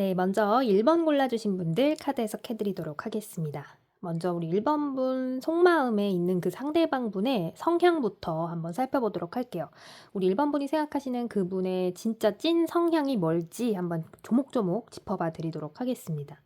네, 먼저 1번 골라주신 분들 카드 해석해 드리도록 하겠습니다. 먼저 우리 1번 분 속마음에 있는 그 상대방 분의 성향부터 한번 살펴보도록 할게요. 우리 1번 분이 생각하시는 그분의 진짜 찐 성향이 뭘지 한번 조목조목 짚어봐 드리도록 하겠습니다.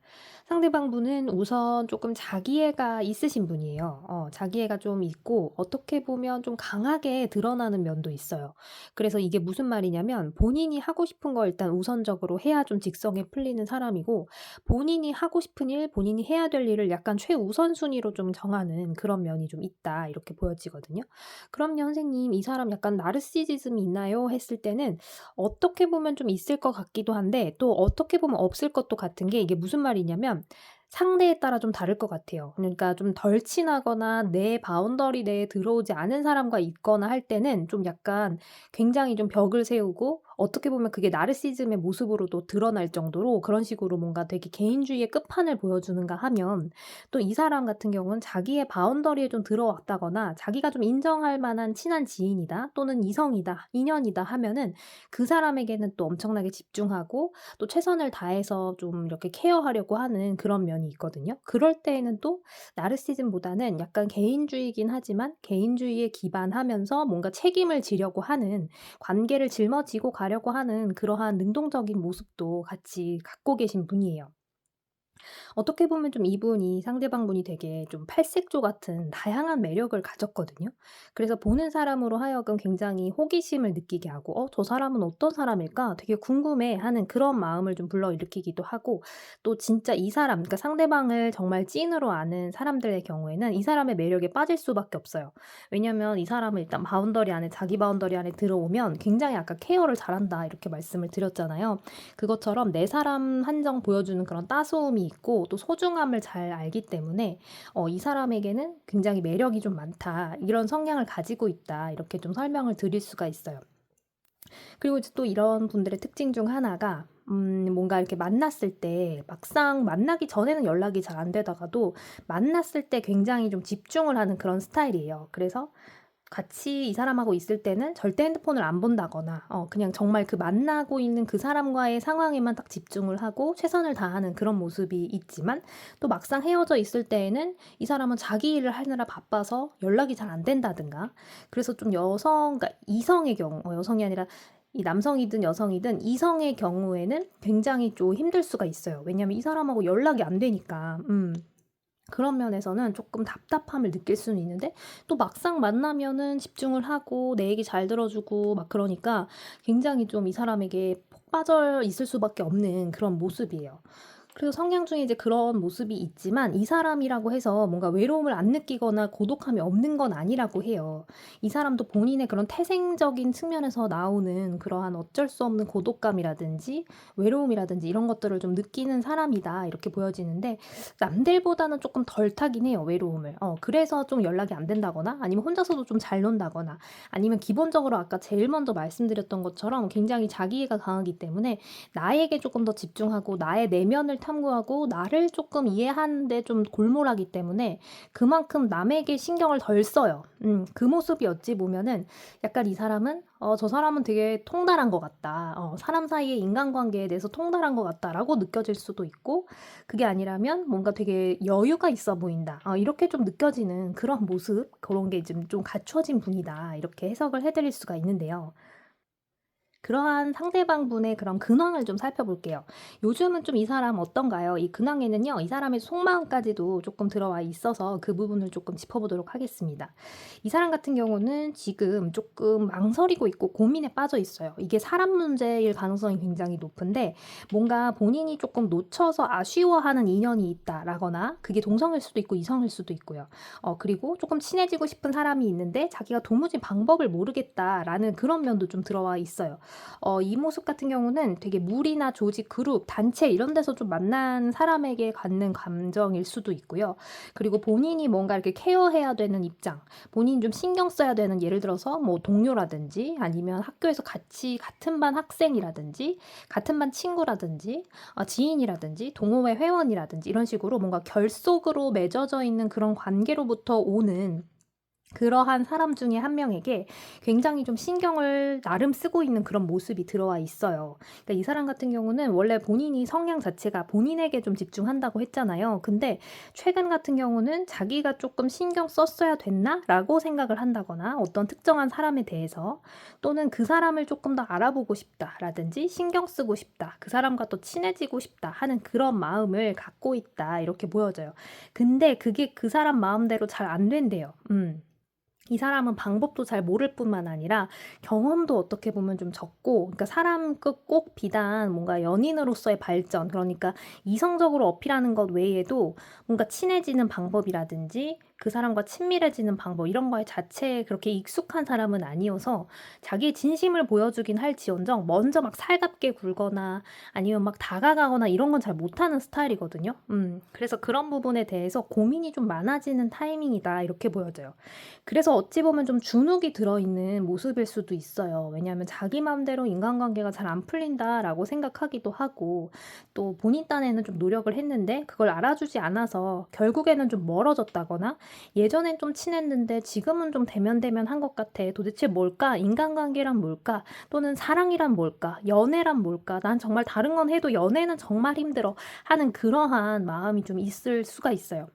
상대방 분은 우선 조금 자기애가 있으신 분이에요. 자기애가 좀 있고 어떻게 보면 좀 강하게 드러나는 면도 있어요. 그래서 이게 무슨 말이냐면 본인이 하고 싶은 거 일단 우선적으로 해야 좀 직성에 풀리는 사람이고, 본인이 하고 싶은 일, 본인이 해야 될 일을 약간 최우선순위로 좀 정하는 그런 면이 좀 있다, 이렇게 보여지거든요. "그럼요 선생님, 이 사람 약간 나르시시즘이 있나요?" 했을 때는 어떻게 보면 좀 있을 것 같기도 한데 또 어떻게 보면 없을 것도 같은 게, 이게 무슨 말이냐면 상대에 따라 좀 다를 것 같아요. 그러니까 좀 덜 친하거나 내 바운더리 내에 들어오지 않은 사람과 있거나 할 때는 좀 약간 굉장히 좀 벽을 세우고, 어떻게 보면 그게 나르시즘의 모습으로도 드러날 정도로 그런 식으로 뭔가 되게 개인주의의 끝판을 보여주는가 하면, 또 이 사람 같은 경우는 자기의 바운더리에 좀 들어왔다거나 자기가 좀 인정할 만한 친한 지인이다 또는 이성이다, 인연이다 하면은 그 사람에게는 또 엄청나게 집중하고 또 최선을 다해서 좀 이렇게 케어하려고 하는 그런 면이 있거든요. 그럴 때에는 또 나르시즘보다는 약간 개인주의이긴 하지만 개인주의에 기반하면서 뭔가 책임을 지려고 하는, 관계를 짊어지고 가려고 하는 그러한 능동적인 모습도 같이 갖고 계신 분이에요. 어떻게 보면 좀 이분이, 상대방 분이 되게 좀 팔색조 같은 다양한 매력을 가졌거든요. 그래서 보는 사람으로 하여금 굉장히 호기심을 느끼게 하고 '저 사람은 어떤 사람일까? 되게 궁금해.' 하는 그런 마음을 좀 불러일으키기도 하고, 또 진짜 이 사람, 그러니까 상대방을 정말 찐으로 아는 사람들의 경우에는 이 사람의 매력에 빠질 수밖에 없어요. 왜냐면 이 사람은 일단 바운더리 안에, 자기 바운더리 안에 들어오면 굉장히 아까 "케어를 잘한다." 이렇게 말씀을 드렸잖아요. 그것처럼 내 사람 한정 보여주는 그런 따스움이 있고 또 소중함을 잘 알기 때문에 '이 사람에게는 굉장히 매력이 좀 많다. 이런 성향을 가지고 있다.' 이렇게 좀 설명을 드릴 수가 있어요. 그리고 이제 또 이런 분들의 특징 중 하나가, 뭔가 이렇게 만났을 때 막상 만나기 전에는 연락이 잘 안 되다가도 만났을 때 굉장히 좀 집중을 하는 그런 스타일이에요. 그래서 같이 이 사람하고 있을 때는 절대 핸드폰을 안 본다거나 그냥 정말 그 만나고 있는 그 사람과의 상황에만 딱 집중을 하고 최선을 다하는 그런 모습이 있지만, 또 막상 헤어져 있을 때에는 이 사람은 자기 일을 하느라 바빠서 연락이 잘 안 된다든가. 그래서 좀 그러니까 이성의 경우, 여성이 아니라 이 남성이든 여성이든 이성의 경우에는 굉장히 좀 힘들 수가 있어요. 왜냐하면 이 사람하고 연락이 안 되니까. 그런 면에서는 조금 답답함을 느낄 수는 있는데, 또 막상 만나면은 집중을 하고 내 얘기 잘 들어 주고 막 그러니까 굉장히 좀 이 사람에게 폭 빠져 있을 수밖에 없는 그런 모습이에요. 그리고 성향 중에 이제 그런 모습이 있지만 이 사람이라고 해서 뭔가 외로움을 안 느끼거나 고독함이 없는 건 아니라고 해요. 이 사람도 본인의 그런 태생적인 측면에서 나오는 그러한 어쩔 수 없는 고독감이라든지 외로움이라든지 이런 것들을 좀 느끼는 사람이다, 이렇게 보여지는데, 남들보다는 조금 덜 타긴 해요, 외로움을. 그래서 좀 연락이 안 된다거나 아니면 혼자서도 좀 잘 논다거나, 아니면 기본적으로 아까 제일 먼저 말씀드렸던 것처럼 굉장히 자기애가 강하기 때문에 나에게 조금 더 집중하고 나의 내면을 탐구하고 나를 조금 이해하는 데 좀 골몰하기 때문에 그만큼 남에게 신경을 덜 써요. 그 모습이 어찌 보면은 약간 이 사람은 '저 사람은 되게 통달한 것 같다. 사람 사이의 인간관계에 대해서 통달한 것 같다.'라고 느껴질 수도 있고, 그게 아니라면 '뭔가 되게 여유가 있어 보인다.' 이렇게 좀 느껴지는 그런 모습, 그런 게 좀 갖춰진 분이다, 이렇게 해석을 해 드릴 수가 있는데요. 그러한 상대방분의 그런 근황을 좀 살펴볼게요. 요즘은 좀 이 사람 어떤가요? 이 근황에는요, 이 사람의 속마음까지도 조금 들어와 있어서 그 부분을 조금 짚어보도록 하겠습니다. 이 사람 같은 경우는 지금 조금 망설이고 있고 고민에 빠져 있어요. 이게 사람 문제일 가능성이 굉장히 높은데, 뭔가 본인이 조금 놓쳐서 아쉬워하는 인연이 있다라거나, 그게 동성일 수도 있고 이성일 수도 있고요. 그리고 조금 친해지고 싶은 사람이 있는데 자기가 도무지 방법을 모르겠다라는 그런 면도 좀 들어와 있어요. 이 모습 같은 경우는 되게 무리나 조직, 그룹, 단체 이런 데서 좀 만난 사람에게 갖는 감정일 수도 있고요. 그리고 본인이 뭔가 이렇게 케어해야 되는 입장, 본인이 좀 신경 써야 되는, 예를 들어서 뭐 동료라든지 아니면 학교에서 같이 같은 반 학생이라든지 같은 반 친구라든지 지인이라든지 동호회 회원이라든지 이런 식으로 뭔가 결속으로 맺어져 있는 그런 관계로부터 오는 그러한 사람 중에 한 명에게 굉장히 좀 신경을 나름 쓰고 있는 그런 모습이 들어와 있어요. 그러니까 이 사람 같은 경우는 원래 본인이 성향 자체가 본인에게 좀 집중한다고 했잖아요. 근데 최근 같은 경우는 자기가 조금 신경 썼어야 됐나라고 생각을 한다거나 어떤 특정한 사람에 대해서 또는 그 사람을 조금 더 알아보고 싶다라든지 신경 쓰고 싶다. 그 사람과 더 친해지고 싶다 하는 그런 마음을 갖고 있다. 이렇게 보여져요. 근데 그게 그 사람 마음대로 잘 안 된대요. 이 사람은 방법도 잘 모를 뿐만 아니라 경험도 어떻게 보면 좀 적고, 그러니까 사람 꼭 비단 뭔가 연인으로서의 발전, 그러니까 이성적으로 어필하는 것 외에도 뭔가 친해지는 방법이라든지 그 사람과 친밀해지는 방법 이런 거에 자체에 그렇게 익숙한 사람은 아니어서 자기의 진심을 보여주긴 할지언정 먼저 막 살갑게 굴거나 아니면 막 다가가거나 이런 건 잘 못하는 스타일이거든요. 그래서 그런 부분에 대해서 고민이 좀 많아지는 타이밍이다 이렇게 보여져요. 그래서 어찌 보면 좀 주눅이 들어있는 모습일 수도 있어요. 왜냐하면 자기 마음대로 인간관계가 잘 안 풀린다라고 생각하기도 하고 또 본인 딴에는 좀 노력을 했는데 그걸 알아주지 않아서 결국에는 좀 멀어졌다거나 예전엔 좀 친했는데 지금은 좀 대면대면한 것 같아. 도대체 뭘까? 인간관계란 뭘까? 또는 사랑이란 뭘까? 연애란 뭘까? 난 정말 다른 건 해도 연애는 정말 힘들어 하는 그러한 마음이 좀 있을 수가 있어요.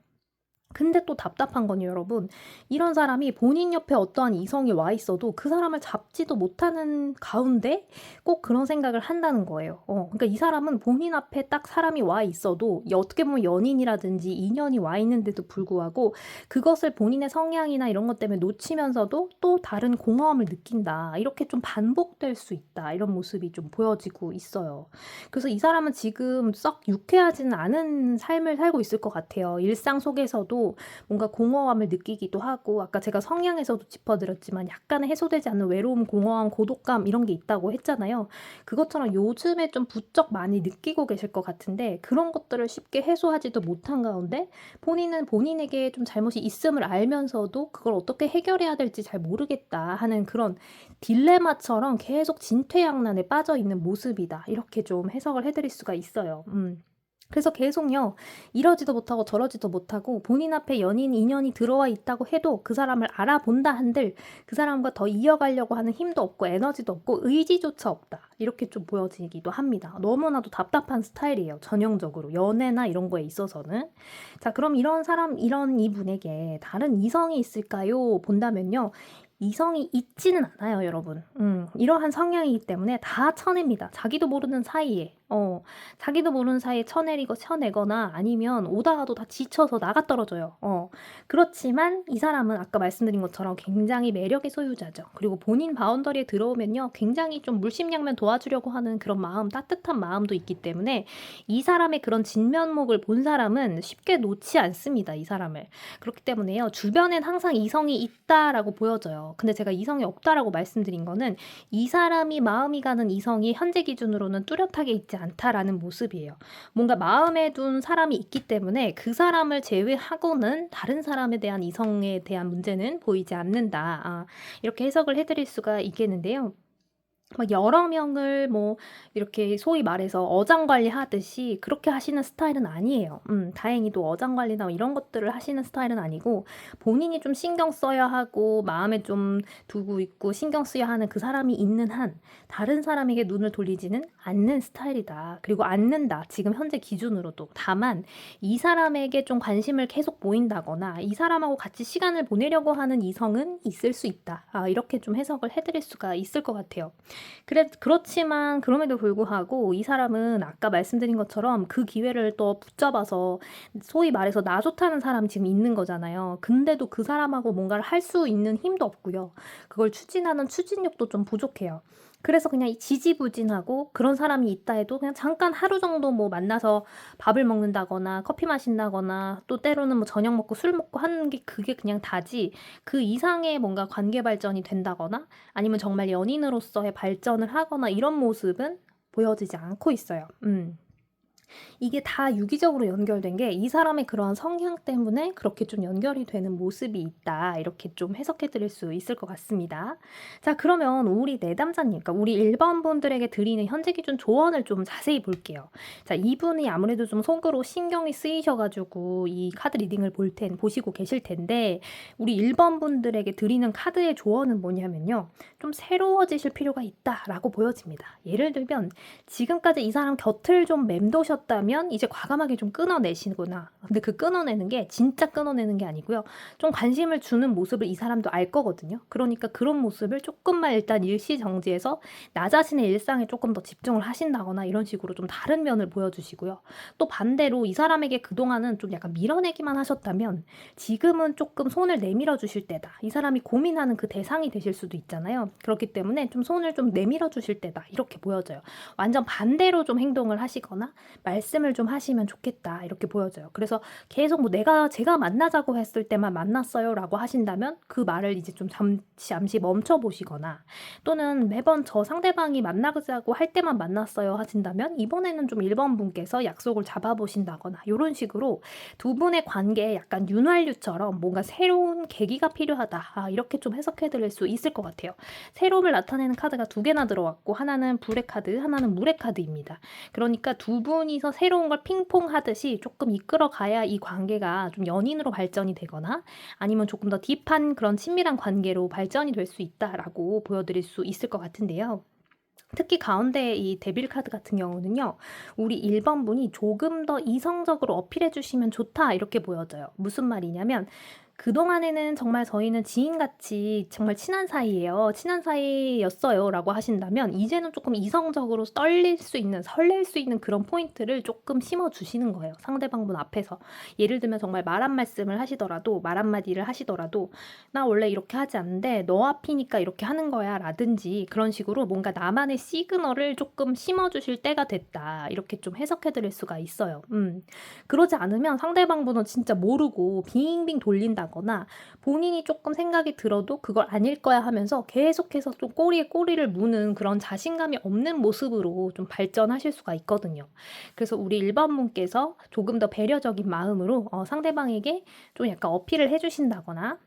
근데 또 답답한 건요, 여러분. 이런 사람이 본인 옆에 어떠한 이성이 와 있어도 그 사람을 잡지도 못하는 가운데 꼭 그런 생각을 한다는 거예요. 그러니까 이 사람은 본인 앞에 딱 사람이 와 있어도 어떻게 보면 연인이라든지 인연이 와 있는데도 불구하고 그것을 본인의 성향이나 이런 것 때문에 놓치면서도 또 다른 공허함을 느낀다. 이렇게 좀 반복될 수 있다. 이런 모습이 좀 보여지고 있어요. 그래서 이 사람은 지금 썩 유쾌하지는 않은 삶을 살고 있을 것 같아요. 일상 속에서도 뭔가 공허함을 느끼기도 하고 아까 제가 성향에서도 짚어드렸지만 약간의 해소되지 않는 외로움, 공허함, 고독감 이런 게 있다고 했잖아요. 그것처럼 요즘에 좀 부쩍 많이 느끼고 계실 것 같은데 그런 것들을 쉽게 해소하지도 못한 가운데 본인은 본인에게 좀 잘못이 있음을 알면서도 그걸 어떻게 해결해야 될지 잘 모르겠다 하는 그런 딜레마처럼 계속 진퇴양난에 빠져 있는 모습이다. 이렇게 좀 해석을 해드릴 수가 있어요. 그래서 계속요, 이러지도 못하고 저러지도 못하고 본인 앞에 연인, 인연이 들어와 있다고 해도 그 사람을 알아본다 한들 그 사람과 더 이어가려고 하는 힘도 없고 에너지도 없고 의지조차 없다. 이렇게 좀 보여지기도 합니다. 너무나도 답답한 스타일이에요. 전형적으로. 연애나 이런 거에 있어서는. 자, 그럼 이런 사람, 이런 이분에게 다른 이성이 있을까요? 본다면요. 이성이 있지는 않아요, 여러분. 이러한 성향이기 때문에 다 쳐냅니다. 자기도 모르는 사이에. 자기도 모르는 사이에 쳐내거나 아니면 오다가도 다 지쳐서 나가 떨어져요. 그렇지만 이 사람은 아까 말씀드린 것처럼 굉장히 매력의 소유자죠. 그리고 본인 바운더리에 들어오면요. 굉장히 좀 물심양면 도와주려고 하는 그런 마음, 따뜻한 마음도 있기 때문에 이 사람의 그런 진면목을 본 사람은 쉽게 놓지 않습니다. 이 사람을. 그렇기 때문에요. 주변엔 항상 이성이 있다라고 보여져요. 근데 제가 이성이 없다라고 말씀드린 거는 이 사람이 마음이 가는 이성이 현재 기준으로는 뚜렷하게 있지 않다라는 모습이에요. 뭔가 마음에 둔 사람이 있기 때문에 그 사람을 제외하고는 다른 사람에 대한 이성에 대한 문제는 보이지 않는다. 이렇게 해석을 해드릴 수가 있겠는데요. 막 여러 명을 뭐 이렇게 소위 말해서 어장관리하듯이 그렇게 하시는 스타일은 아니에요. 다행히도 어장관리나 이런 것들을 하시는 스타일은 아니고 본인이 좀 신경 써야 하고 마음에 좀 두고 있고 신경 써야 하는 그 사람이 있는 한 다른 사람에게 눈을 돌리지는 않는 스타일이다. 그리고 않는다. 지금 현재 기준으로도. 다만 이 사람에게 좀 관심을 계속 보인다거나 이 사람하고 같이 시간을 보내려고 하는 이성은 있을 수 있다. 이렇게 좀 해석을 해드릴 수가 있을 것 같아요. 그렇지만 그럼에도 불구하고 이 사람은 아까 말씀드린 것처럼 그 기회를 또 붙잡아서 소위 말해서 나 좋다는 사람이 지금 있는 거잖아요. 근데도 그 사람하고 뭔가를 할 수 있는 힘도 없고요. 그걸 추진하는 추진력도 좀 부족해요. 그래서 그냥 지지부진하고 그런 사람이 있다 해도 그냥 잠깐 하루 정도 뭐 만나서 밥을 먹는다거나 커피 마신다거나 또 때로는 뭐 저녁 먹고 술 먹고 하는 게 그게 그냥 다지 그 이상의 뭔가 관계 발전이 된다거나 아니면 정말 연인으로서의 발전을 하거나 이런 모습은 보여지지 않고 있어요. 이게 다 유기적으로 연결된 게 이 사람의 그러한 성향 때문에 그렇게 좀 연결이 되는 모습이 있다. 이렇게 좀 해석해 드릴 수 있을 것 같습니다. 자, 그러면 우리 내담자님, 그러니까 우리 1번 분들에게 드리는 현재 기준 조언을 좀 자세히 볼게요. 자, 이분이 아무래도 좀 속으로 신경이 쓰이셔 가지고 이 카드 리딩을 보시고 계실 텐데, 우리 1번 분들에게 드리는 카드의 조언은 뭐냐면요. 좀 새로워지실 필요가 있다라고 보여집니다. 예를 들면 지금까지 이 사람 곁을 좀 맴도셨다면 이제 과감하게 좀 끊어내시구나. 근데 그 끊어내는 게 진짜 끊어내는 게 아니고요. 좀 관심을 주는 모습을 이 사람도 알 거거든요. 그러니까 그런 모습을 조금만 일단 일시정지해서 나 자신의 일상에 조금 더 집중을 하신다거나 이런 식으로 좀 다른 면을 보여주시고요. 또 반대로 이 사람에게 그동안은 좀 약간 밀어내기만 하셨다면 지금은 조금 손을 내밀어 주실 때다. 이 사람이 고민하는 그 대상이 되실 수도 있잖아요. 그렇기 때문에 좀 손을 좀 내밀어 주실 때다. 이렇게 보여져요. 완전 반대로 좀 행동을 하시거나 말씀을 좀 하시면 좋겠다 이렇게 보여져요. 그래서 계속 뭐 제가 만나자고 했을 때만 만났어요라고 하신다면 그 말을 이제 좀 잠시 멈춰 보시거나, 또는 매번 저 상대방이 만나자고 할 때만 만났어요 하신다면 이번에는 좀 1번 분께서 약속을 잡아 보신다거나 이런 식으로 두 분의 관계에 약간 윤활유처럼 뭔가 새로운 계기가 필요하다. 이렇게 좀 해석해 드릴 수 있을 것 같아요. 새로움을 나타내는 카드가 두 개나 들어왔고 하나는 불의 카드, 하나는 물의 카드입니다. 그러니까 두 분이서 새로운 걸 핑퐁 하듯이 조금 이끌어 가야 이 관계가 좀 연인으로 발전이 되거나 아니면 조금 더 딥한 그런 친밀한 관계로 발전이 될 수 있다라고 보여드릴 수 있을 것 같은데요. 특히 가운데 이 데빌 카드 같은 경우는요. 우리 1번 분이 조금 더 이성적으로 어필해 주시면 좋다 이렇게 보여져요. 무슨 말이냐면 그동안에는 정말 저희는 지인같이 정말 친한 사이예요. 친한 사이였어요라고 하신다면 이제는 조금 이성적으로 설렐 수 있는 그런 포인트를 조금 심어 주시는 거예요. 상대방분 앞에서. 예를 들면 정말 말 한 말씀을 하시더라도 말 한마디를 하시더라도 "나 원래 이렇게 하지 않는데 너 앞이니까 이렇게 하는 거야." 라든지 그런 식으로 뭔가 나만의 시그널을 조금 심어 주실 때가 됐다. 이렇게 좀 해석해 드릴 수가 있어요. 그러지 않으면 상대방분은 진짜 모르고 빙빙 돌린다거나 본인이 조금 생각이 들어도 그걸 아닐 거야 하면서 계속해서 좀 꼬리에 꼬리를 무는 그런 자신감이 없는 모습으로 좀 발전하실 수가 있거든요. 그래서 우리 1번 분께서 조금 더 배려적인 마음으로 상대방에게 좀 약간 어필을 해 주신다거나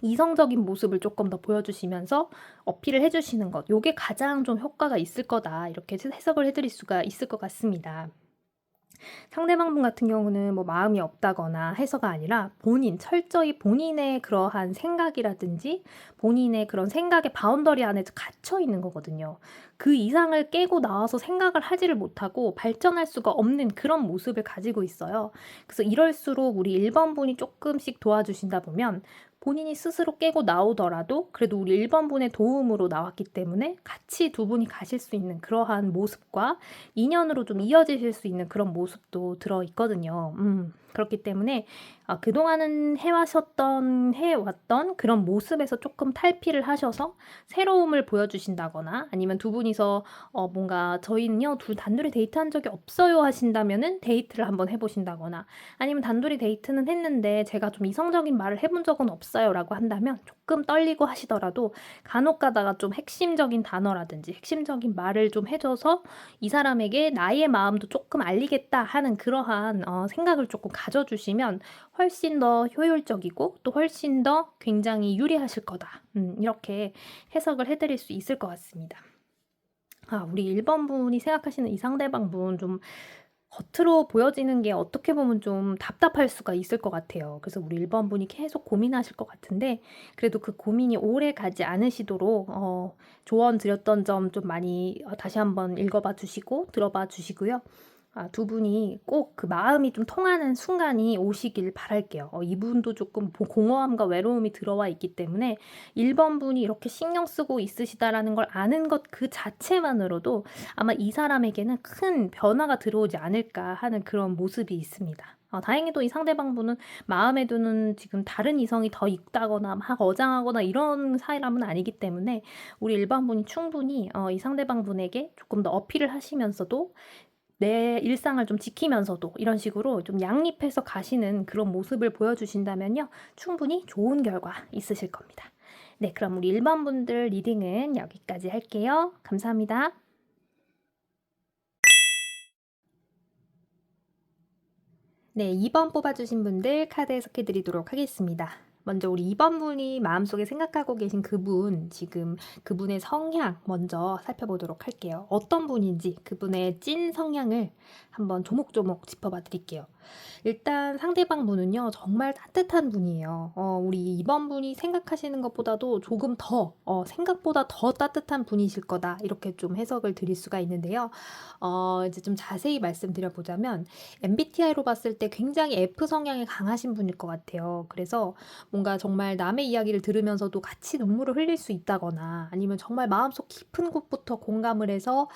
이성적인 모습을 조금 더 보여주시면서 어필을 해 주시는 것, 요게 가장 좀 효과가 있을 거다. 이렇게 해석을 해 드릴 수가 있을 것 같습니다. 상대방분 같은 경우는 뭐 마음이 없다거나 해서가 아니라 철저히 본인의 그러한 생각이라든지 본인의 그런 생각의 바운더리 안에 갇혀 있는 거거든요. 그 이상을 깨고 나와서 생각을 하지를 못하고 발전할 수가 없는 그런 모습을 가지고 있어요. 그래서 이럴수록 우리 1번 분이 조금씩 도와주신다 보면 본인이 스스로 깨고 나오더라도 그래도 우리 1번 분의 도움으로 나왔기 때문에 같이 두 분이 가실 수 있는 그러한 모습과 인연으로 좀 이어지실 수 있는 그런 모습도 들어 있거든요. 그렇기 때문에 그동안은 해왔던 그런 모습에서 조금 탈피를 하셔서 새로움을 보여주신다거나 아니면 두 분이서 뭔가 "저희는요 단둘이 데이트한 적이 없어요." 하신다면은 데이트를 한번 해 보신다거나, 아니면 "단둘이 데이트는 했는데 제가 좀 이성적인 말을 해본 적은 없어요."라고 한다면 조금 떨리고 하시더라도 간혹 가다가 좀 핵심적인 단어라든지 핵심적인 말을 좀 해 줘서 이 사람에게 나의 마음도 조금 알리겠다 하는 그러한 생각을 조금 가져 주시면 훨씬 더 효율적이고 또 훨씬 더 굉장히 유리하실 거다. 이렇게 해석을 해 드릴 수 있을 것 같습니다. 우리 1번 분이 생각하시는 이 상대방분 좀 겉으로 보여지는 게 어떻게 보면 좀 답답할 수가 있을 것 같아요. 그래서 우리 1번 분이 계속 고민하실 것 같은데, 그래도 그 고민이 오래 가지 않으시도록 조언 드렸던 점 좀 많이 다시 한번 읽어봐 주시고 들어봐 주시고요. 두 분이 꼭 그 마음이 좀 통하는 순간이 오시길 바랄게요. 이분도 조금 공허함과 외로움이 들어와 있기 때문에 1번 분이 이렇게 신경 쓰고 있으시다라는 걸 아는 것 그 자체만으로도 아마 이 사람에게는 큰 변화가 들어오지 않을까 하는 그런 모습이 있습니다. 다행히도 이 상대방분은 마음에 두는 지금 다른 이성이 더 있다거나 막 어장하거나 이런 사람은 아니기 때문에 우리 1번 분이 충분히 이 상대방분에게 조금 더 어필을 하시면서도 내 일상을 좀 지키면서도 이런 식으로 좀 양립해서 가시는 그런 모습을 보여주신다면요. 충분히 좋은 결과 있으실 겁니다. 네, 그럼 우리 1번 분들 리딩은 여기까지 할게요. 감사합니다. 네, 2번 뽑아주신 분들 카드 해석해 드리도록 하겠습니다. 먼저 우리 2번 분이 마음속에 생각하고 계신 그분, 지금 그분의 성향 먼저 살펴보도록 할게요. 어떤 분인지 그분의 찐 성향을 한번 조목조목 짚어봐 드릴게요. 일단 상대방 분은요, 정말 따뜻한 분이에요. 우리 2번 분이 생각하시는 것보다도 조금 더, 생각보다 더 따뜻한 분이실 거다. 이렇게 좀 해석을 드릴 수가 있는데요. 이제 좀 자세히 말씀드려보자면, MBTI로 봤을 때 굉장히 F 성향이 강하신 분일 것 같아요. 그래서 뭔가 정말 남의 이야기를 들으면서도 같이 눈물을 흘릴 수 있다거나 아니면 정말 마음속 깊은 곳부터 공감을 해서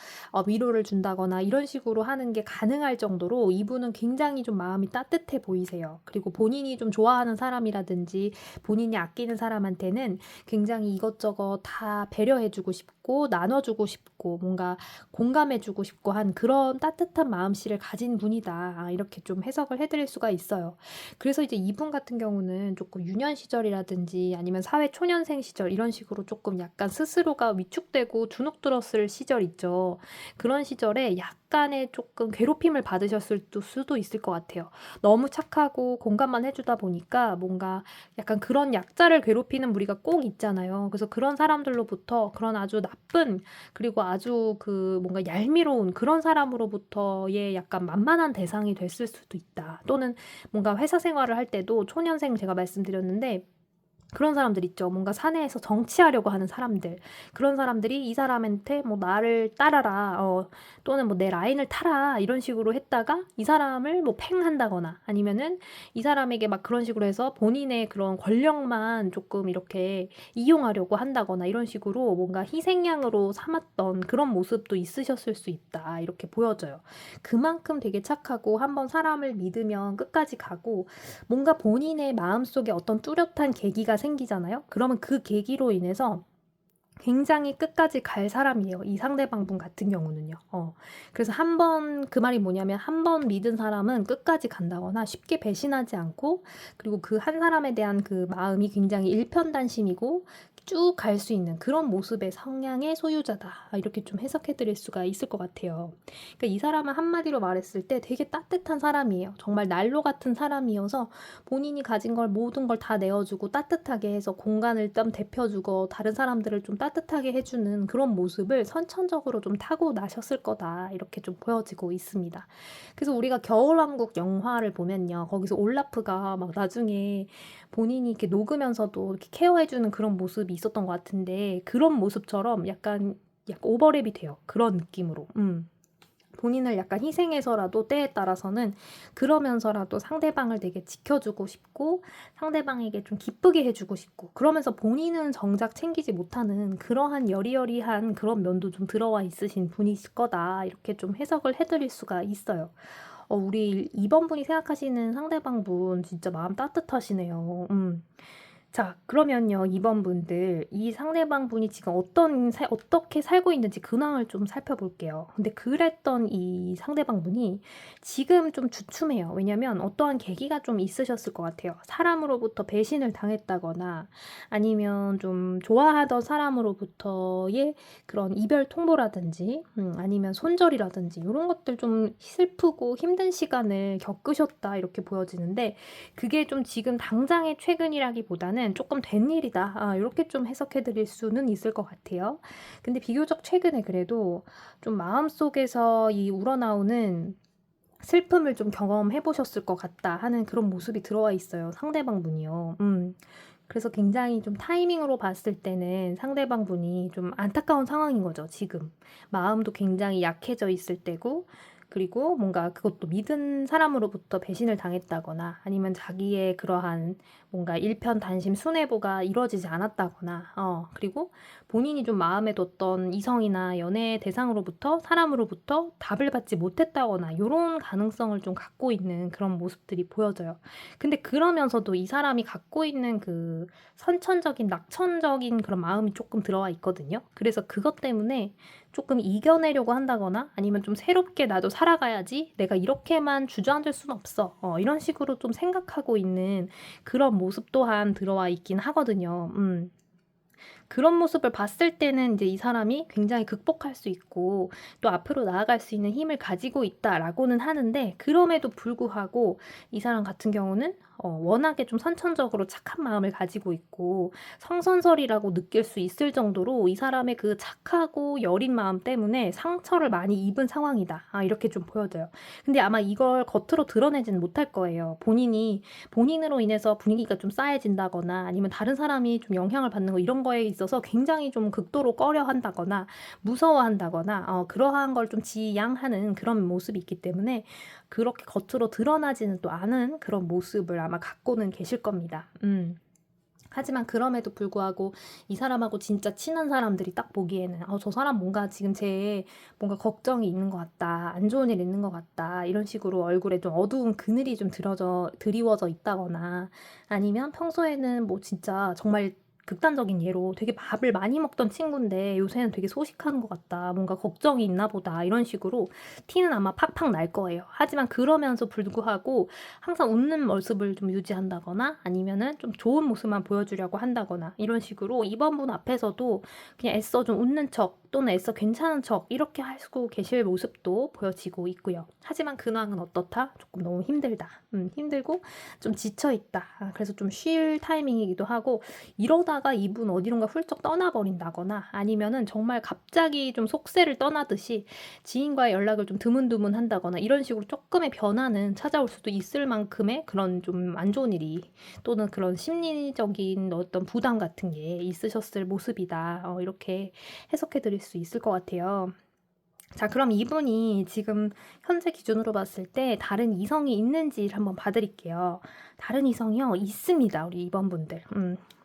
위로를 준다거나 이런 식으로 하는 게 가능할 정도로 이분은 굉장히 좀 마음이 따뜻해 보이세요. 그리고 본인이 좀 좋아하는 사람이라든지 본인이 아끼는 사람한테는 굉장히 이것저것 다 배려해주고 싶고 나눠주고 싶고 뭔가 공감해주고 싶고 한 그런 따뜻한 마음씨를 가진 분이다. 이렇게 좀 해석을 해드릴 수가 있어요. 그래서 이제 이분 같은 경우는 조금 유년 시절이라든지 아니면 사회 초년생 시절 이런 식으로 조금 약간 스스로가 위축되고 주눅 들었을 시절 있죠. 그런 시절에 약간의 조금 괴롭힘을 받으셨을 수도 있을 것 같아요. 너무 착하고 공감만 해주다 보니까 뭔가 약간 그런 약자를 괴롭히는 무리가 꼭 있잖아요. 그래서 그런 사람들로부터 그런 아주 나쁜 그리고 아주 그 뭔가 얄미로운 그런 사람으로부터의 약간 만만한 대상이 됐을 수도 있다. 또는 뭔가 회사 생활을 할 때도 초년생 제가 말씀드렸는데 그런 사람들 있죠. 뭔가 사내에서 정치하려고 하는 사람들. 그런 사람들이 이 사람한테 뭐 나를 따라라, 또는 뭐 내 라인을 타라, 이런 식으로 했다가 이 사람을 뭐 팽한다거나 아니면은 이 사람에게 막 그런 식으로 해서 본인의 그런 권력만 조금 이렇게 이용하려고 한다거나 이런 식으로 뭔가 희생양으로 삼았던 그런 모습도 있으셨을 수 있다. 이렇게 보여져요. 그만큼 되게 착하고 한번 사람을 믿으면 끝까지 가고 뭔가 본인의 마음속에 어떤 뚜렷한 계기가 생기잖아요. 그러면 그 계기로 인해서 굉장히 끝까지 갈 사람이에요. 이 상대방 분 같은 경우는요. 그래서 한 번, 그 말이 뭐냐면 한 번 믿은 사람은 끝까지 간다거나 쉽게 배신하지 않고 그리고 그 한 사람에 대한 그 마음이 굉장히 일편단심이고 쭉 갈 수 있는 그런 모습의 성향의 소유자다. 이렇게 좀 해석해 드릴 수가 있을 것 같아요. 그러니까 이 사람은 한마디로 말했을 때 되게 따뜻한 사람이에요. 정말 난로 같은 사람이어서 본인이 가진 걸 모든 걸 다 내어주고 따뜻하게 해서 공간을 좀 데펴주고 다른 사람들을 좀 따뜻하게 해주는 그런 모습을 선천적으로 좀 타고나셨을 거다. 이렇게 좀 보여지고 있습니다. 그래서 우리가 겨울왕국 영화를 보면요. 거기서 올라프가 막 나중에 본인이 이렇게 녹으면서도 이렇게 케어해주는 그런 모습이 있었던 것 같은데 그런 모습처럼 약간 오버랩이 돼요. 그런 느낌으로. 본인을 약간 희생해서라도 때에 따라서는 그러면서라도 상대방을 되게 지켜주고 싶고 상대방에게 좀 기쁘게 해주고 싶고 그러면서 본인은 정작 챙기지 못하는 그러한 여리여리한 그런 면도 좀 들어와 있으신 분이실 거다. 이렇게 좀 해석을 해드릴 수가 있어요. 우리 2번 분이 생각하시는 상대방 분 진짜 마음 따뜻하시네요. 자, 그러면요, 2번 분들, 이 상대방 분이 지금 어떻게 살고 있는지 근황을 좀 살펴볼게요. 근데 그랬던 이 상대방 분이 지금 좀 주춤해요. 왜냐면 어떠한 계기가 좀 있으셨을 것 같아요. 사람으로부터 배신을 당했다거나 아니면 좀 좋아하던 사람으로부터의 그런 이별 통보라든지 아니면 손절이라든지 이런 것들 좀 슬프고 힘든 시간을 겪으셨다 이렇게 보여지는데 그게 좀 지금 당장의 최근이라기보다는 조금 된 일이다. 이렇게 좀 해석해 드릴 수는 있을 것 같아요. 근데 비교적 최근에 그래도 좀 마음속에서 이 우러나오는 슬픔을 좀 경험해 보셨을 것 같다 하는 그런 모습이 들어와 있어요. 상대방 분이요. 그래서 굉장히 좀 타이밍으로 봤을 때는 상대방 분이 좀 안타까운 상황인 거죠, 지금. 마음도 굉장히 약해져 있을 때고, 그리고 뭔가 그것도 믿은 사람으로부터 배신을 당했다거나 아니면 자기의 그러한 뭔가 일편단심 순애보가 이루어지지 않았다거나 그리고 본인이 좀 마음에 뒀던 이성이나 연애 대상으로부터 사람으로부터 답을 받지 못했다거나 이런 가능성을 좀 갖고 있는 그런 모습들이 보여져요. 근데 그러면서도 이 사람이 갖고 있는 그 선천적인 낙천적인 그런 마음이 조금 들어와 있거든요. 그래서 그것 때문에 조금 이겨내려고 한다거나 아니면 좀 새롭게 나도 살아가야지 내가 이렇게만 주저앉을 순 없어 이런 식으로 좀 생각하고 있는 그런 모습 또한 들어와 있긴 하거든요. 그런 모습을 봤을 때는 이제 이 사람이 굉장히 극복할 수 있고 또 앞으로 나아갈 수 있는 힘을 가지고 있다라고는 하는데, 그럼에도 불구하고 이 사람 같은 경우는 워낙에 좀 선천적으로 착한 마음을 가지고 있고 성선설이라고 느낄 수 있을 정도로 이 사람의 그 착하고 여린 마음 때문에 상처를 많이 입은 상황이다. 이렇게 좀 보여져요. 근데 아마 이걸 겉으로 드러내지는 못할 거예요. 본인으로 인해서 분위기가 좀 싸해진다거나 아니면 다른 사람이 좀 영향을 받는 거, 이런 거에 있어서 굉장히 좀 극도로 꺼려한다거나 무서워한다거나 그러한 걸 좀 지양하는 그런 모습이 있기 때문에 그렇게 겉으로 드러나지는 또 않은 그런 모습을 아마 갖고는 계실 겁니다. 하지만 그럼에도 불구하고 이 사람하고 진짜 친한 사람들이 딱 보기에는 저 사람 뭔가 지금 뭔가 걱정이 있는 것 같다, 안 좋은 일 있는 것 같다, 이런 식으로 얼굴에 좀 어두운 그늘이 좀 드리워져 있다거나, 아니면 평소에는 뭐 진짜 정말 극단적인 예로 되게 밥을 많이 먹던 친구인데 요새는 되게 소식하는 것 같다, 뭔가 걱정이 있나 보다, 이런 식으로 티는 아마 팍팍 날 거예요. 하지만 그러면서 불구하고 항상 웃는 모습을 좀 유지한다거나 아니면은 좀 좋은 모습만 보여주려고 한다거나, 이런 식으로 이번 분 앞에서도 그냥 애써 좀 웃는 척 또는 애써 괜찮은 척 이렇게 하시고 계실 모습도 보여지고 있고요. 하지만 근황은 어떻다? 조금 너무 힘들다. 힘들고 좀 지쳐있다. 그래서 좀 쉴 타이밍이기도 하고, 이러다가 이분 어디론가 훌쩍 떠나버린다거나 아니면은 정말 갑자기 좀 속세를 떠나듯이 지인과의 연락을 좀 드문드문 한다거나, 이런 식으로 조금의 변화는 찾아올 수도 있을 만큼의 그런 좀 안 좋은 일이 또는 그런 심리적인 어떤 부담 같은 게 있으셨을 모습이다. 이렇게 해석해 드릴 수 있을 것 같아요. 자, 그럼 이분이 지금 현재 기준으로 봤을 때 다른 이성이 있는지를 한번 봐드릴게요. 다른 이성이요? 있습니다. 우리 2번 분들.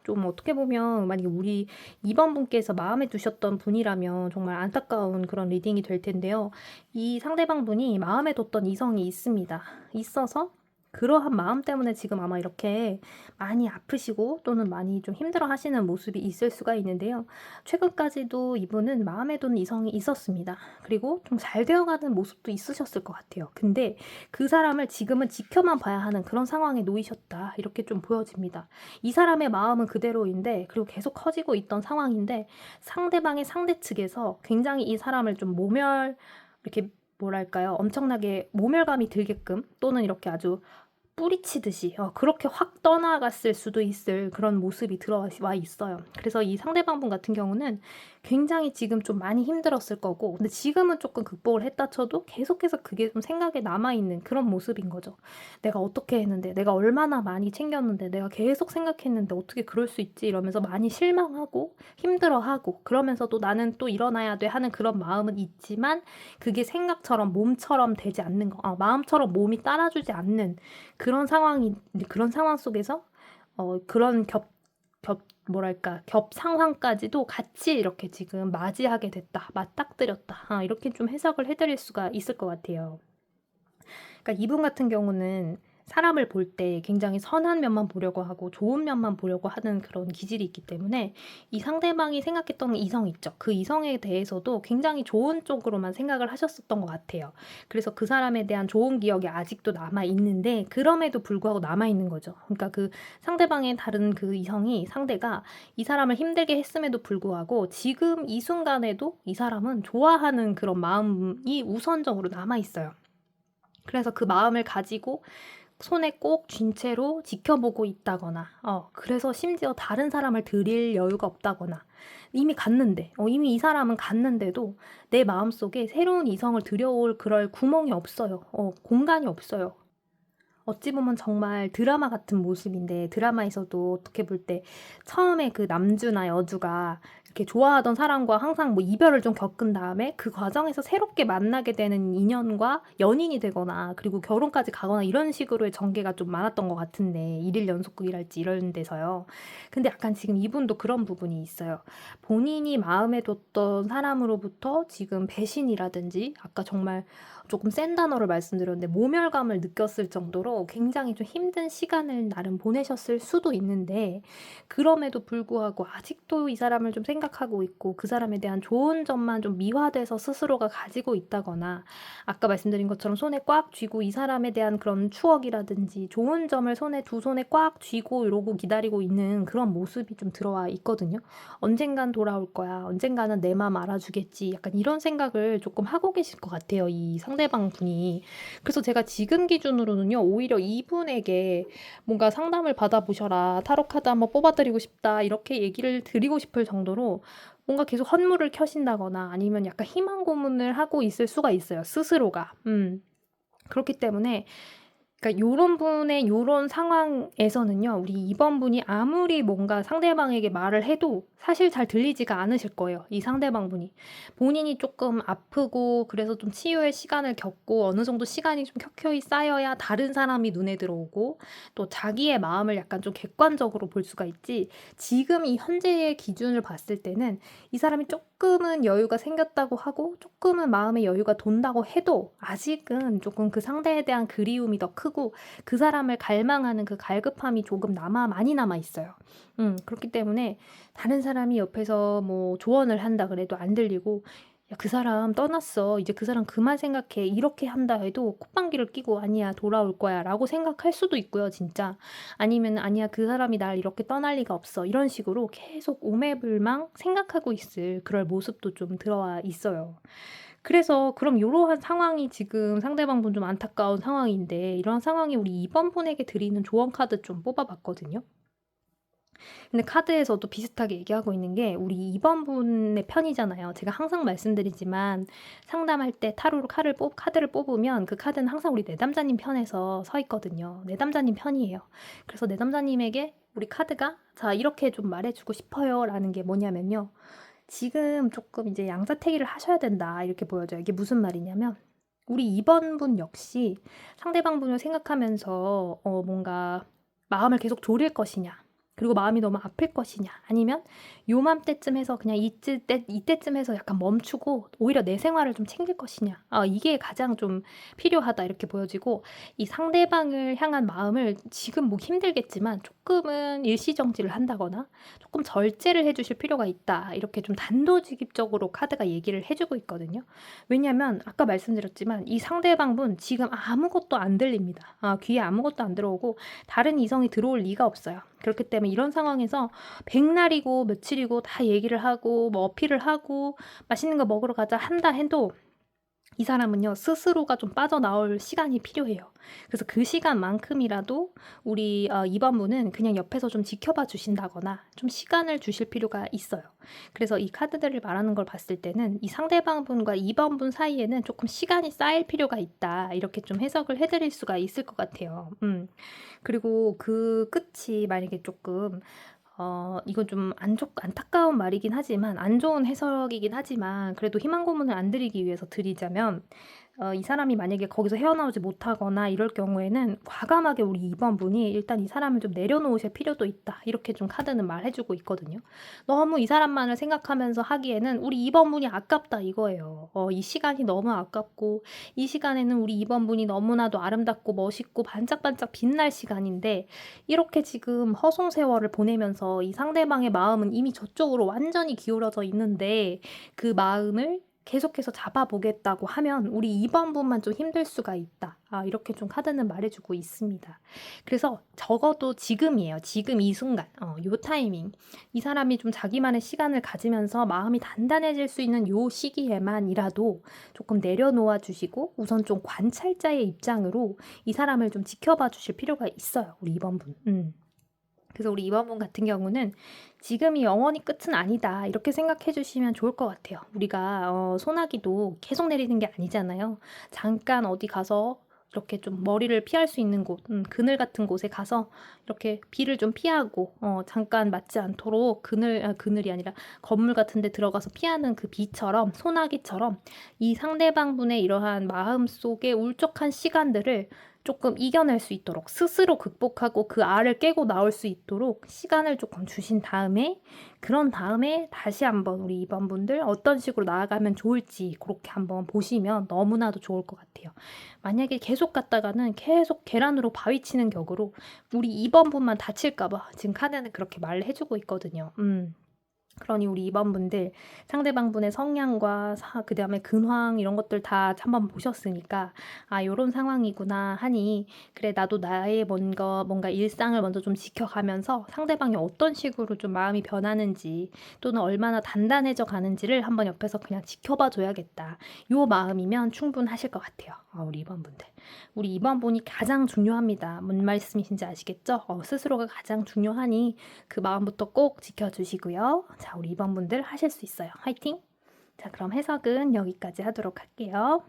좀 어떻게 보면 만약에 우리 2번 분께서 마음에 두셨던 분이라면 정말 안타까운 그런 리딩이 될 텐데요. 이 상대방 분이 마음에 뒀던 이성이 있습니다. 있어서 그러한 마음 때문에 지금 아마 이렇게 많이 아프시고 또는 많이 좀 힘들어 하시는 모습이 있을 수가 있는데요. 최근까지도 이분은 마음에 둔 이성이 있었습니다. 그리고 좀 잘 되어가는 모습도 있으셨을 것 같아요. 근데 그 사람을 지금은 지켜만 봐야 하는 그런 상황에 놓이셨다, 이렇게 좀 보여집니다. 이 사람의 마음은 그대로인데, 그리고 계속 커지고 있던 상황인데, 상대방의 상대 측에서 굉장히 이 사람을 좀 이렇게 뭐랄까요, 엄청나게 모멸감이 들게끔 또는 이렇게 아주 뿌리치듯이 그렇게 확 떠나갔을 수도 있을 그런 모습이 들어와 있어요. 그래서 이 상대방분 같은 경우는 굉장히 지금 좀 많이 힘들었을 거고, 근데 지금은 조금 극복을 했다 쳐도 계속해서 그게 좀 생각에 남아있는 그런 모습인 거죠. 내가 어떻게 했는데, 내가 얼마나 많이 챙겼는데, 내가 계속 생각했는데 어떻게 그럴 수 있지, 이러면서 많이 실망하고 힘들어하고, 그러면서도 나는 또 일어나야 돼 하는 그런 마음은 있지만 그게 생각처럼 몸처럼 되지 않는 거, 마음처럼 몸이 따라주지 않는 그런 상황 속에서 그런 겹 상황까지도 같이 이렇게 지금 맞이하게 됐다, 맞닥뜨렸다, 이렇게 좀 해석을 해드릴 수가 있을 것 같아요. 그러니까 이분 같은 경우는 사람을 볼 때 굉장히 선한 면만 보려고 하고 좋은 면만 보려고 하는 그런 기질이 있기 때문에 이 상대방이 생각했던 이성 있죠. 그 이성에 대해서도 굉장히 좋은 쪽으로만 생각을 하셨었던 것 같아요. 그래서 그 사람에 대한 좋은 기억이 아직도 남아있는데, 그럼에도 불구하고 남아있는 거죠. 그러니까 그 상대방의 다른 그 상대가 이 사람을 힘들게 했음에도 불구하고 지금 이 순간에도 이 사람은 좋아하는 그런 마음이 우선적으로 남아있어요. 그래서 그 마음을 가지고 손에 꼭 쥔 채로 지켜보고 있다거나, 그래서 심지어 다른 사람을 드릴 여유가 없다거나, 이미 이 사람은 갔는데도 내 마음속에 새로운 이성을 들여올 그럴 구멍이 없어요. 공간이 없어요. 어찌 보면 정말 드라마 같은 모습인데, 드라마에서도 어떻게 볼 때 처음에 그 남주나 여주가 이렇게 좋아하던 사람과 항상 뭐 이별을 좀 겪은 다음에 그 과정에서 새롭게 만나게 되는 인연과 연인이 되거나 그리고 결혼까지 가거나, 이런 식으로의 전개가 좀 많았던 것 같은데, 일일 연속극이랄지 이런 데서요. 근데 약간 지금 이분도 그런 부분이 있어요. 본인이 마음에 뒀던 사람으로부터 지금 배신이라든지, 아까 정말 조금 센 단어를 말씀드렸는데 모멸감을 느꼈을 정도로 굉장히 좀 힘든 시간을 나름 보내셨을 수도 있는데, 그럼에도 불구하고 아직도 이 사람을 좀 생각해 생각하고 있고 그 사람에 대한 좋은 점만 좀 미화돼서 스스로가 가지고 있다거나 아까 말씀드린 것처럼 손에 꽉 쥐고 이 사람에 대한 그런 추억이라든지 좋은 점을 두 손에 꽉 쥐고 이러고 기다리고 있는 그런 모습이 좀 들어와 있거든요. 언젠간 돌아올 거야. 언젠가는 내 맘 알아주겠지. 약간 이런 생각을 조금 하고 계실 것 같아요. 이 상대방 분이. 그래서 제가 지금 기준으로는요. 오히려 이분에게 뭔가 상담을 받아보셔라. 타로 카드 한번 뽑아드리고 싶다. 이렇게 얘기를 드리고 싶을 정도로 뭔가 계속 헌물을 켜신다거나 아니면 약간 희망 고문을 하고 있을 수가 있어요. 스스로가. 그렇기 때문에 그러니까 요런 분의 요런 상황에서는요. 우리 2번 분이 아무리 뭔가 상대방에게 말을 해도 사실 잘 들리지가 않으실 거예요. 이 상대방 분이. 본인이 조금 아프고 그래서 좀 치유의 시간을 겪고 어느 정도 시간이 좀 켜켜이 쌓여야 다른 사람이 눈에 들어오고 또 자기의 마음을 약간 좀 객관적으로 볼 수가 있지. 지금 이 현재의 기준을 봤을 때는 이 사람이 조금은 여유가 생겼다고 하고 조금은 마음의 여유가 돈다고 해도 아직은 조금 그 상대에 대한 그리움이 더 크고 그 사람을 갈망하는 그 갈급함이 조금 많이 남아 있어요. 그렇기 때문에 다른 사람이 옆에서 뭐 조언을 한다 그래도 안 들리고 야, 그 사람 떠났어. 이제 그 사람 그만 생각해. 이렇게 한다 해도 콧방귀를 끼고 아니야, 돌아올 거야. 라고 생각할 수도 있고요, 진짜. 아니면 아니야, 그 사람이 날 이렇게 떠날 리가 없어. 이런 식으로 계속 오매불망 생각하고 있을 그럴 모습도 좀 들어와 있어요. 그래서 그럼 이러한 상황이 지금 상대방 분 좀 안타까운 상황인데 이런 상황이 우리 2번 분에게 드리는 조언 카드 좀 뽑아봤거든요. 근데 카드에서도 비슷하게 얘기하고 있는 게 우리 2번 분의 편이잖아요. 제가 항상 말씀드리지만 상담할 때 타로로 카드를 뽑으면 그 카드는 항상 우리 내담자님 편에서 서 있거든요. 내담자님 편이에요. 그래서 내담자님에게 우리 카드가 자, 이렇게 좀 말해주고 싶어요. 라는 게 뭐냐면요. 지금 조금 이제 양자택일을 하셔야 된다. 이렇게 보여져요. 이게 무슨 말이냐면 우리 2번 분 역시 상대방 분을 생각하면서 뭔가 마음을 계속 졸일 것이냐. 그리고 마음이 너무 아플 것이냐 아니면 요맘때쯤 해서 그냥 이때쯤 해서 약간 멈추고 오히려 내 생활을 좀 챙길 것이냐 이게 가장 좀 필요하다 이렇게 보여지고 이 상대방을 향한 마음을 지금 뭐 힘들겠지만 조금은 일시정지를 한다거나 조금 절제를 해주실 필요가 있다 이렇게 좀 단도직입적으로 카드가 얘기를 해주고 있거든요. 왜냐하면 아까 말씀드렸지만 이 상대방분 지금 아무것도 안 들립니다. 귀에 아무것도 안 들어오고 다른 이성이 들어올 리가 없어요. 그렇기 때문에 이런 상황에서 백날이고 며칠이고 다 얘기를 하고 뭐 어필을 하고 맛있는 거 먹으러 가자 한다 해도 이 사람은요 스스로가 좀 빠져나올 시간이 필요해요. 그래서 그 시간만큼이라도 우리 2번 분은 그냥 옆에서 좀 지켜봐 주신다거나 좀 시간을 주실 필요가 있어요. 그래서 이 카드들을 말하는 걸 봤을 때는 이 상대방 분과 2번 분 사이에는 조금 시간이 쌓일 필요가 있다 이렇게 좀 해석을 해드릴 수가 있을 것 같아요. 그리고 그 끝이 만약에 조금 이건 좀 안타까운 말이긴 하지만 안 좋은 해석이긴 하지만 그래도 희망 고문을 안 드리기 위해서 드리자면 이 사람이 만약에 거기서 헤어나오지 못하거나 이럴 경우에는 과감하게 우리 2번 분이 일단 이 사람을 좀 내려놓으실 필요도 있다. 이렇게 좀 카드는 말해주고 있거든요. 너무 이 사람만을 생각하면서 하기에는 우리 2번 분이 아깝다 이거예요. 이 시간이 너무 아깝고 이 시간에는 우리 2번 분이 너무나도 아름답고 멋있고 반짝반짝 빛날 시간인데 이렇게 지금 허송세월을 보내면서 이 상대방의 마음은 이미 저쪽으로 완전히 기울어져 있는데 그 마음을 계속해서 잡아보겠다고 하면 우리 2번 분만 좀 힘들 수가 있다. 이렇게 좀 카드는 말해주고 있습니다. 그래서 적어도 지금이에요. 지금 이 순간, 요 타이밍. 이 사람이 좀 자기만의 시간을 가지면서 마음이 단단해질 수 있는 요 시기에만이라도 조금 내려놓아 주시고 우선 좀 관찰자의 입장으로 이 사람을 좀 지켜봐 주실 필요가 있어요. 우리 2번 분. 그래서 우리 2번 분 같은 경우는 지금이 영원히 끝은 아니다 이렇게 생각해 주시면 좋을 것 같아요. 우리가 소나기도 계속 내리는 게 아니잖아요. 잠깐 어디 가서 이렇게 좀 머리를 피할 수 있는 곳, 그늘 같은 곳에 가서 이렇게 비를 좀 피하고 잠깐 맞지 않도록 그늘이 아니라 건물 같은 데 들어가서 피하는 그 비처럼 소나기처럼 이 상대방 분의 이러한 마음속의 울적한 시간들을 조금 이겨낼 수 있도록 스스로 극복하고 그 알을 깨고 나올 수 있도록 시간을 조금 주신 다음에 그런 다음에 다시 한번 우리 2번 분들 어떤 식으로 나아가면 좋을지 그렇게 한번 보시면 너무나도 좋을 것 같아요. 만약에 계속 갔다가는 계속 계란으로 바위 치는 격으로 우리 2번 분만 다칠까 봐 지금 카드는 그렇게 말을 해주고 있거든요. 그러니 우리 2번 분들 상대방분의 성향과 그다음에 근황 이런 것들 다 한번 보셨으니까 '아 요런 상황이구나.' 하니 그래 나도 나의 뭔가 일상을 먼저 좀 지켜가면서 상대방이 어떤 식으로 좀 마음이 변하는지 또는 얼마나 단단해져 가는지를 한번 옆에서 그냥 지켜봐 줘야겠다. 요 마음이면 충분하실 것 같아요. 우리 2번 분들. 우리 2번 분이 가장 중요합니다. 뭔 말씀이신지 아시겠죠? 스스로가 가장 중요하니 그 마음부터 꼭 지켜주시고요. 자, 우리 2번 분들 하실 수 있어요. 화이팅! 자, 그럼 해석은 여기까지 하도록 할게요.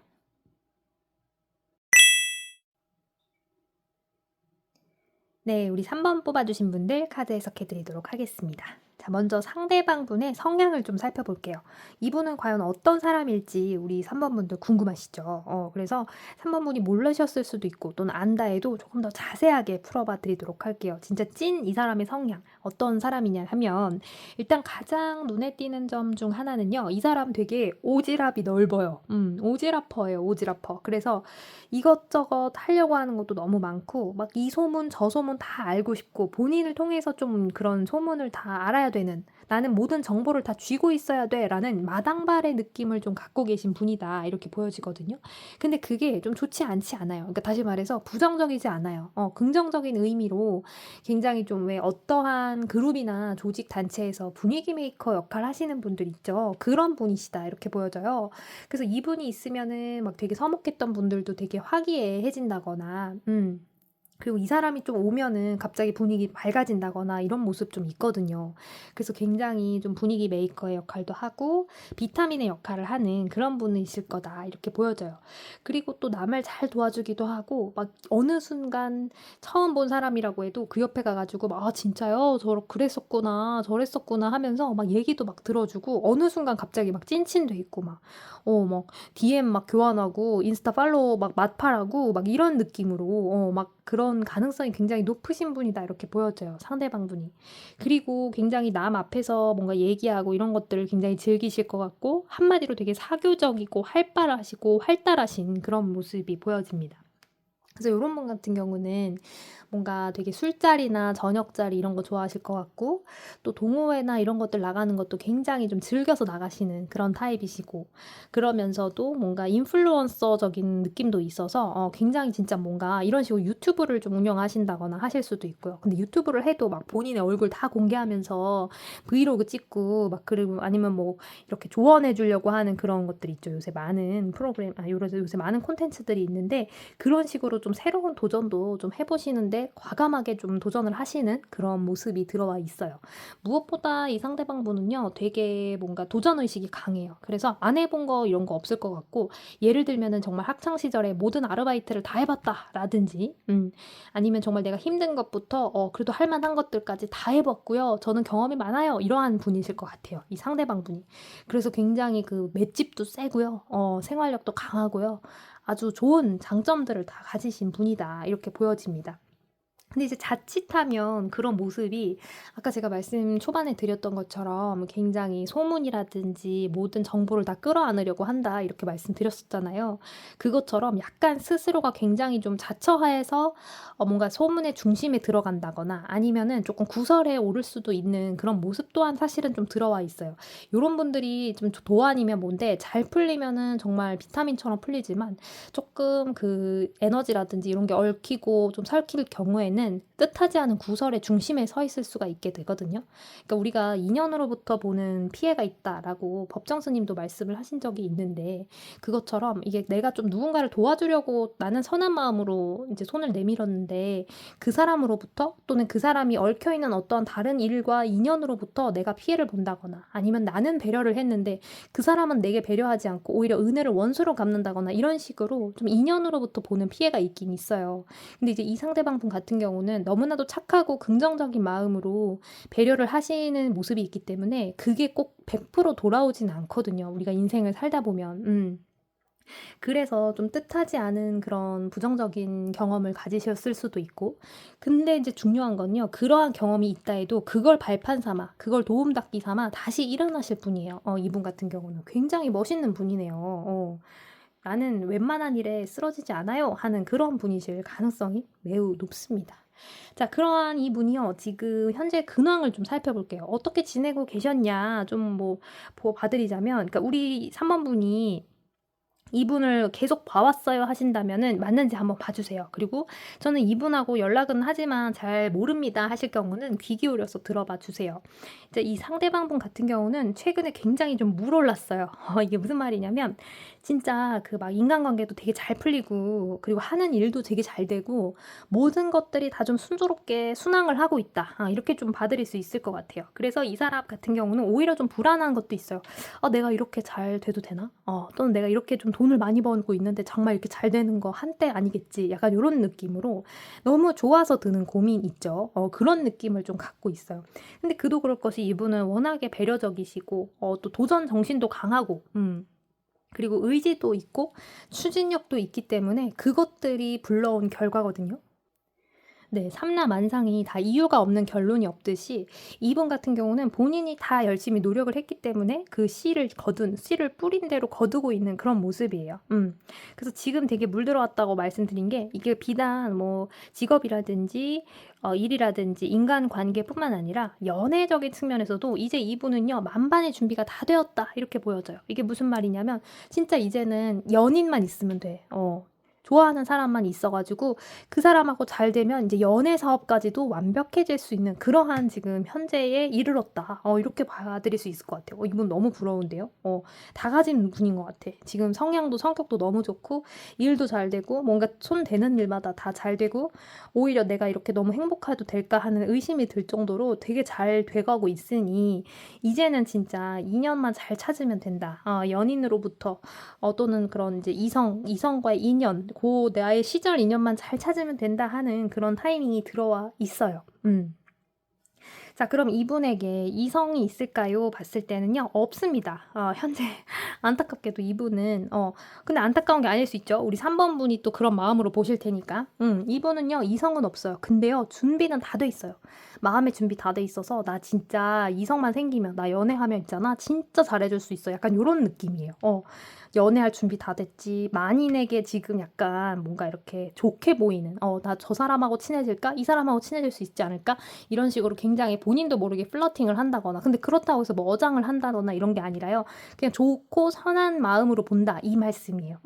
네, 우리 3번 뽑아주신 분들 카드 해석해드리도록 하겠습니다. 자, 먼저 상대방 분의 성향을 좀 살펴볼게요. 이분은 과연 어떤 사람일지 우리 3번 분들 궁금하시죠? 그래서 3번 분이 모르셨을 수도 있고 또는 안다 해도 조금 더 자세하게 풀어봐 드리도록 할게요. 진짜 찐 이 사람의 성향 어떤 사람이냐 하면 일단 가장 눈에 띄는 점 중 하나는요. 이 사람 되게 오지랖이 넓어요. 오지랖퍼예요. 오지랖퍼. 그래서 이것저것 하려고 하는 것도 너무 많고 막 이 소문 저 소문 다 알고 싶고 본인을 통해서 좀 그런 소문을 다 알아야 되는 나는 모든 정보를 다 쥐고 있어야 돼라는 마당발의 느낌을 좀 갖고 계신 분이다 이렇게 보여지거든요. 근데 그게 좀 좋지 않지 않아요. 그러니까 다시 말해서 부정적이지 않아요. 긍정적인 의미로 굉장히 좀 왜 어떠한 그룹이나 조직 단체에서 분위기 메이커 역할 하시는 분들 있죠. 그런 분이시다 이렇게 보여져요. 그래서 이분이 있으면은 막 되게 서먹했던 분들도 되게 화기애애해진다거나 그리고 이 사람이 좀 오면은 갑자기 분위기 밝아진다거나 이런 모습 좀 있거든요. 그래서 굉장히 좀 분위기 메이커의 역할도 하고 비타민의 역할을 하는 그런 분이실 거다 이렇게 보여져요. 그리고 또 남을 잘 도와주기도 하고 막 어느 순간 처음 본 사람이라고 해도 그 옆에 가가지고 막 진짜요? 그랬었구나 저랬었구나 하면서 막 얘기도 막 들어주고 어느 순간 갑자기 막 찐친도 있고 막 DM 막 교환하고 인스타 팔로우 막 맞팔하고 막 이런 느낌으로 막 그런 가능성이 굉장히 높으신 분이다 이렇게 보여져요. 상대방 분이. 그리고 굉장히 남 앞에서 뭔가 얘기하고 이런 것들을 굉장히 즐기실 것 같고 한마디로 되게 사교적이고 활발하시고 활달하신 그런 모습이 보여집니다. 그래서 이런 분 같은 경우는 뭔가 되게 술자리나 저녁자리 이런 거 좋아하실 것 같고 또 동호회나 이런 것들 나가는 것도 굉장히 좀 즐겨서 나가시는 그런 타입이시고 그러면서도 뭔가 인플루언서적인 느낌도 있어서 굉장히 진짜 뭔가 이런 식으로 유튜브를 좀 운영하신다거나 하실 수도 있고요. 근데 유튜브를 해도 막 본인의 얼굴 다 공개하면서 브이로그 찍고 막 그리고 아니면 뭐 이렇게 조언해 주려고 하는 그런 것들 있죠. 요새 많은 프로그램 요새 많은 콘텐츠들이 있는데 그런 식으로 좀 새로운 도전도 좀 해보시는데 과감하게 좀 도전을 하시는 그런 모습이 들어와 있어요. 무엇보다 이 상대방 분은요 되게 뭔가 도전의식이 강해요. 그래서 안 해본 거 이런 거 없을 것 같고 예를 들면은 정말 학창시절에 모든 아르바이트를 다 해봤다 라든지 아니면 정말 내가 힘든 것부터 그래도 할 만한 것들까지 다 해봤고요. 저는 경험이 많아요. 이러한 분이실 것 같아요. 이 상대방 분이. 그래서 굉장히 그 맷집도 세고요. 생활력도 강하고요. 아주 좋은 장점들을 다 가지신 분이다. 이렇게 보여집니다. 근데 이제 자칫하면 그런 모습이 아까 제가 말씀 초반에 드렸던 것처럼 굉장히 소문이라든지 모든 정보를 다 끌어안으려고 한다 이렇게 말씀드렸었잖아요. 그것처럼 약간 스스로가 굉장히 좀 자처해서 뭔가 소문의 중심에 들어간다거나 아니면은 조금 구설에 오를 수도 있는 그런 모습 또한 사실은 좀 들어와 있어요. 요런 분들이 좀 도안이면 뭔데 잘 풀리면은 정말 비타민처럼 풀리지만 조금 그 에너지라든지 이런 게 얽히고 좀 설킬 경우에는 뜻하지 않은 구설의 중심에 서 있을 수가 있게 되거든요. 그러니까 우리가 인연으로부터 보는 피해가 있다라고 법정 스님도 말씀을 하신 적이 있는데 그것처럼 이게 내가 좀 누군가를 도와주려고 나는 선한 마음으로 이제 손을 내밀었는데 그 사람으로부터 또는 그 사람이 얽혀 있는 어떤 다른 일과 인연으로부터 내가 피해를 본다거나 아니면 나는 배려를 했는데 그 사람은 내게 배려하지 않고 오히려 은혜를 원수로 갚는다거나 이런 식으로 좀 인연으로부터 보는 피해가 있긴 있어요. 근데 이제 이 상대방 분 같은 경우는 너무나도 착하고 긍정적인 마음으로 배려를 하시는 모습이 있기 때문에 그게 꼭 100% 돌아오진 않거든요. 우리가 인생을 살다 보면. 그래서 좀 뜻하지 않은 그런 부정적인 경험을 가지셨을 수도 있고 근데 이제 중요한 건요. 그러한 경험이 있다 해도 그걸 발판 삼아 그걸 도움 닫기 삼아 다시 일어나실 분이에요. 이분 같은 경우는 굉장히 멋있는 분이네요. 나는 웬만한 일에 쓰러지지 않아요 하는 그런 분이실 가능성이 매우 높습니다. 자, 그러한 이분이요. 지금 현재 근황을 좀 살펴볼게요. 어떻게 지내고 계셨냐 좀 뭐 봐 드리자면, 그러니까 우리 3 번분이 이분을 계속 봐 왔어요 하신다면은 맞는지 한번 봐 주세요. 그리고 저는 이분하고 연락은 하지만 잘 모릅니다 하실 경우는 귀 기울여서 들어봐 주세요. 이제 이 상대방분 같은 경우는 최근에 굉장히 좀 물올랐어요. 이게 무슨 말이냐면 진짜 그 막 인간관계도 되게 잘 풀리고, 그리고 하는 일도 되게 잘 되고, 모든 것들이 다 좀 순조롭게 순항을 하고 있다. 이렇게 좀 봐 드릴 수 있을 것 같아요. 그래서 이 사람 같은 경우는 오히려 좀 불안한 것도 있어요. '내가 이렇게 잘 돼도 되나?' 또는 '내가 이렇게 좀 돈을 많이 벌고 있는데 정말 이렇게 잘 되는 거 한때 아니겠지?' 약간 요런 느낌으로 너무 좋아서 드는 고민 있죠. 그런 느낌을 좀 갖고 있어요. 근데 그도 그럴 것이 이분은 워낙에 배려적이시고 또 도전 정신도 강하고 그리고 의지도 있고 추진력도 있기 때문에 그것들이 불러온 결과거든요. 네. 삼라만상이 다 이유가 없는 결론이 없듯이 이분 같은 경우는 본인이 다 열심히 노력을 했기 때문에 그 씨를 뿌린 대로 거두고 있는 그런 모습이에요. 그래서 지금 되게 물들어왔다고 말씀드린 게, 이게 비단 뭐 직업이라든지 일이라든지 인간관계뿐만 아니라 연애적인 측면에서도 이제 이분은요 '만반의 준비가 다 되었다.' 이렇게 보여져요. 이게 무슨 말이냐면 진짜 이제는 연인만 있으면 돼. 좋아하는 사람만 있어 가지고 그 사람하고 잘 되면 인제 연애 사업까지도 완벽해질 수 있는 그러한 지금 현재에 이르렀다. 이렇게 봐 드릴 수 있을 것 같아요. 이분 너무 부러운데요. 다 가진 분인 것 같아. 지금 성향도 성격도 너무 좋고 일도 잘 되고 뭔가 손 대는 일마다 다 잘 되고, 오히려 '내가 이렇게 너무 행복해도 될까?' 하는 의심이 들 정도로 되게 잘 돼 가고 있으니 이제는 진짜 '인연만 잘 찾으면 된다.' 연인으로부터 또는 그런 이제 이성과의 인연, 나의 시절 인연만 잘 찾으면 된다 하는 그런 타이밍이 들어와 있어요. 자, 그럼 이분에게 이성이 있을까요? 봤을 때는요, 없습니다. 현재 안타깝게도 이분은 근데 안타까운 게 아닐 수 있죠. 우리 3 번분이 또 그런 마음으로 보실 테니까. 이분은요, 이성은 없어요. 근데요, 준비는 다 돼 있어요. 마음의 준비 다 돼 있어서 '나 진짜 이성만 생기면, 나 연애하면 있잖아 진짜 잘해 줄 수 있어.' 약간 요런 느낌이에요. 연애할 준비 다 됐지, 만인에게 지금 약간 뭔가 이렇게 좋게 보이는 '나 저 사람하고 친해질까? 이 사람하고 친해질 수 있지 않을까?' 이런 식으로 굉장히 본인도 모르게 플러팅을 한다거나, 근데 그렇다고 해서 뭐 어장을 한다거나 이런 게 아니라요. 그냥 좋고 선한 마음으로 본다 이 말씀이에요.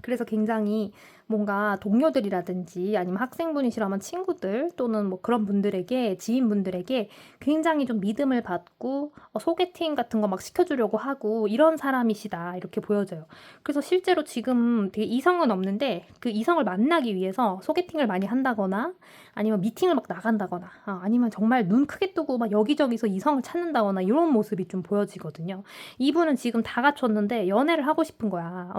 그래서 굉장히 뭔가 동료들이라든지 아니면 학생분이시라면 친구들 또는 뭐 그런 분들에게, 지인분들에게 굉장히 좀 믿음을 받고 소개팅 같은 거 막 시켜주려고 하고 이런 사람이시다 이렇게 보여져요. 그래서 실제로 지금 되게 이성은 없는데 그 이성을 만나기 위해서 소개팅을 많이 한다거나 아니면 미팅을 막 나간다거나 아니면 정말 눈 크게 뜨고 막 여기저기서 이성을 찾는다거나 이런 모습이 좀 보여지거든요. 이분은 지금 다 갖췄는데 연애를 하고 싶은 거야.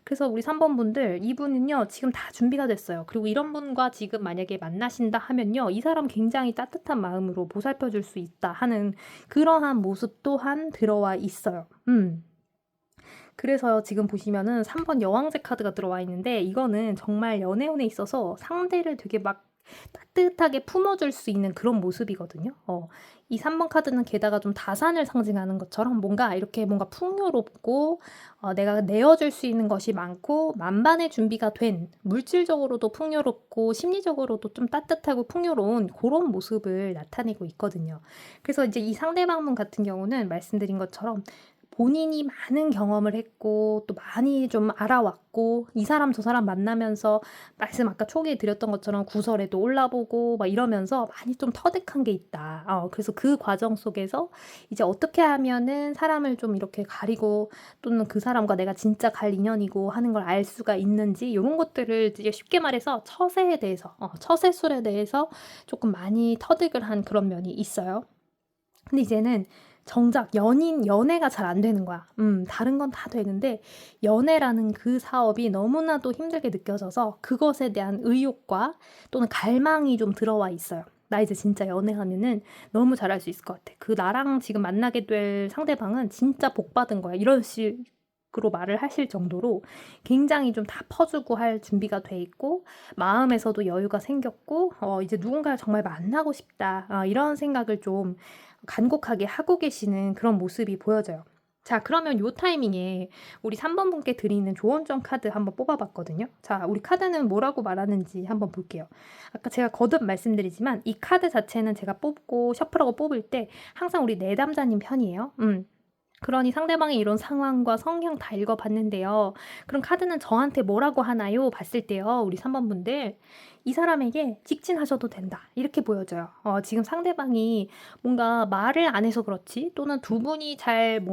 그래서 우리 3 번분들, 이분은요 지금 다 준비가 됐어요. 그리고 이런 분과 지금 만약에 만나신다 하면요, 이 사람 굉장히 따뜻한 마음으로 보살펴 줄 수 있다 하는 그러한 모습 또한 들어와 있어요. 그래서 지금 보시면은 3번 여왕제 카드가 들어와 있는데, 이거는 정말 연애운에 있어서 상대를 되게 막 따뜻하게 품어줄 수 있는 그런 모습이거든요. 이 3번 카드는 게다가 좀 다산을 상징하는 것처럼 뭔가 이렇게 뭔가 풍요롭고 내가 내어줄 수 있는 것이 많고 만반의 준비가 된, 물질적으로도 풍요롭고 심리적으로도 좀 따뜻하고 풍요로운 그런 모습을 나타내고 있거든요. 그래서 이제 이 상대방분 같은 경우는 말씀드린 것처럼 본인이 많은 경험을 했고 또 많이 좀 알아왔고, 이 사람 저 사람 만나면서 말씀 아까 초기에 드렸던 것처럼 구설에도 올라보고 막 이러면서 많이 좀 터득한 게 있다. 그래서 그 과정 속에서 이제 어떻게 하면은 사람을 좀 이렇게 가리고 또는 그 사람과 내가 진짜 갈 인연이고 하는 걸 알 수가 있는지, 요런 것들을 이제 쉽게 말해서 처세에 대해서 처세술에 대해서 조금 많이 터득을 한 그런 면이 있어요. 근데 이제는 정작 연애가 잘 안 되는 거야. 다른 건 다 되는데 연애라는 그 사업이 너무나도 힘들게 느껴져서 그것에 대한 의욕과 또는 갈망이 좀 들어와 있어요. '나 이제 진짜 연애하면은 너무 잘할 수 있을 것 같아. 그 나랑 지금 만나게 될 상대방은 진짜 복 받은 거야.' 이런 식으로 말을 하실 정도로 굉장히 좀 다 퍼주고 할 준비가 돼 있고, 마음에서도 여유가 생겼고 '이제 누군가를 정말 만나고 싶다.' 이런 생각을 좀 간곡하게 하고 계시는 그런 모습이 보여져요. 자, 그러면 요 타이밍에 우리 3번 분께 드리는 조언점 카드 한번 뽑아 봤거든요. 자, 우리 카드는 뭐라고 말하는지 한번 볼게요. 아까 제가 거듭 말씀드리지만 이 카드 자체는 제가 뽑고 셔플하고 뽑을 때 항상 우리 내담자님 편이에요. 그러니 상대방의 이런 상황과 성향 다 읽어봤는데요. 그럼 카드는 저한테 뭐라고 하나요? 봤을 때요. 우리 3번 분들 이 사람에게 직진하셔도 된다. 이렇게 보여져요. 지금 상대방이 뭔가 말을 안 해서 그렇지 또는 두 분이 잘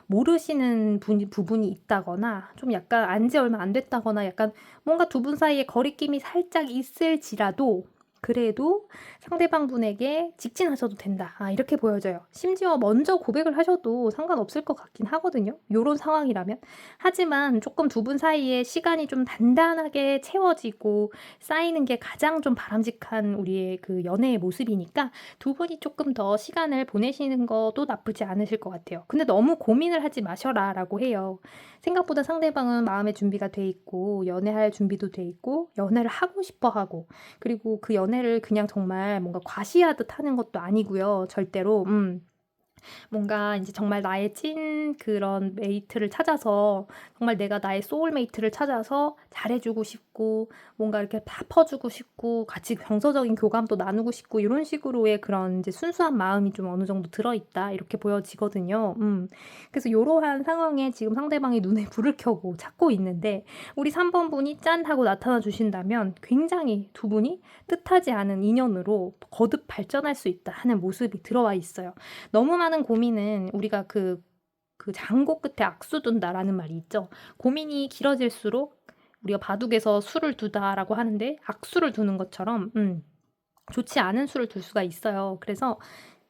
모르시는 부분이 있다거나 좀 약간 안지 얼마 안 됐다거나 약간 뭔가 두 분 사이에 거리낌이 살짝 있을지라도 그래도 상대방 분에게 직진하셔도 된다. 이렇게 보여져요. 심지어 먼저 고백을 하셔도 상관없을 것 같긴 하거든요. 요런 상황이라면. 하지만 조금 두 분 사이에 시간이 좀 단단하게 채워지고 쌓이는 게 가장 좀 바람직한 우리의 그 연애의 모습이니까 두 분이 조금 더 시간을 보내시는 것도 나쁘지 않으실 것 같아요. 근데 너무 고민을 하지 마셔라 라고 해요. 생각보다 상대방은 마음의 준비가 돼 있고 연애할 준비도 돼 있고 연애를 하고 싶어 하고 그리고 그 연애를 그냥 정말 뭔가 과시하듯 하는 것도 아니고요. 절대로. 뭔가 이제 정말 나의 찐 그런 메이트를 찾아서 정말 내가 나의 소울메이트를 찾아서 잘해주고 싶고 뭔가 이렇게 다 퍼주고 싶고 같이 정서적인 교감도 나누고 싶고 이런 식으로의 그런 이제 순수한 마음이 좀 어느 정도 들어있다 이렇게 보여지거든요. 그래서 이러한 상황에 지금 상대방이 눈에 불을 켜고 찾고 있는데 우리 3번 분이 짠 하고 나타나 주신다면 굉장히 두 분이 뜻하지 않은 인연으로 거듭 발전할 수 있다 하는 모습이 들어와 있어요. 너무 많은 고민은 우리가 그 장고 끝에 악수 둔다라는 말이 있죠. 고민이 길어질수록 우리가 바둑에서 수를 두다라고 하는데 악수를 두는 것처럼 좋지 않은 수를 둘 수가 있어요. 그래서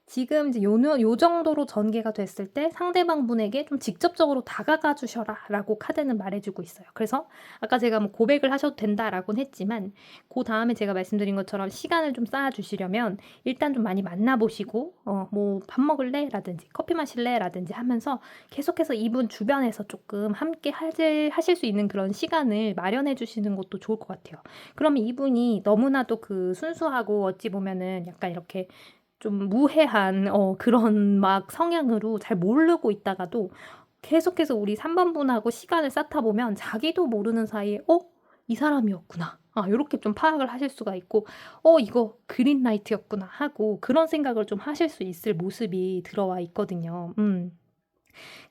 지금 이제 요 정도로 전개가 됐을 때 상대방 분에게 좀 직접적으로 다가가 주셔라 라고 카드는 말해주고 있어요. 그래서 아까 제가 뭐 고백을 하셔도 된다라고는 했지만 그 다음에 제가 말씀드린 것처럼 시간을 좀 쌓아주시려면 일단 좀 많이 만나보시고 뭐 밥 먹을래? 라든지 커피 마실래? 라든지 하면서 계속해서 이분 주변에서 조금 함께 하실 수 있는 그런 시간을 마련해 주시는 것도 좋을 것 같아요. 그러면 이분이 너무나도 그 순수하고 어찌 보면은 약간 이렇게 좀 무해한 그런 막 성향으로 잘 모르고 있다가도 계속해서 우리 3번 분하고 시간을 쌓다 보면 자기도 모르는 사이에 이 사람이었구나. 요렇게 좀 파악을 하실 수가 있고 이거 그린라이트였구나 하고 그런 생각을 좀 하실 수 있을 모습이 들어와 있거든요.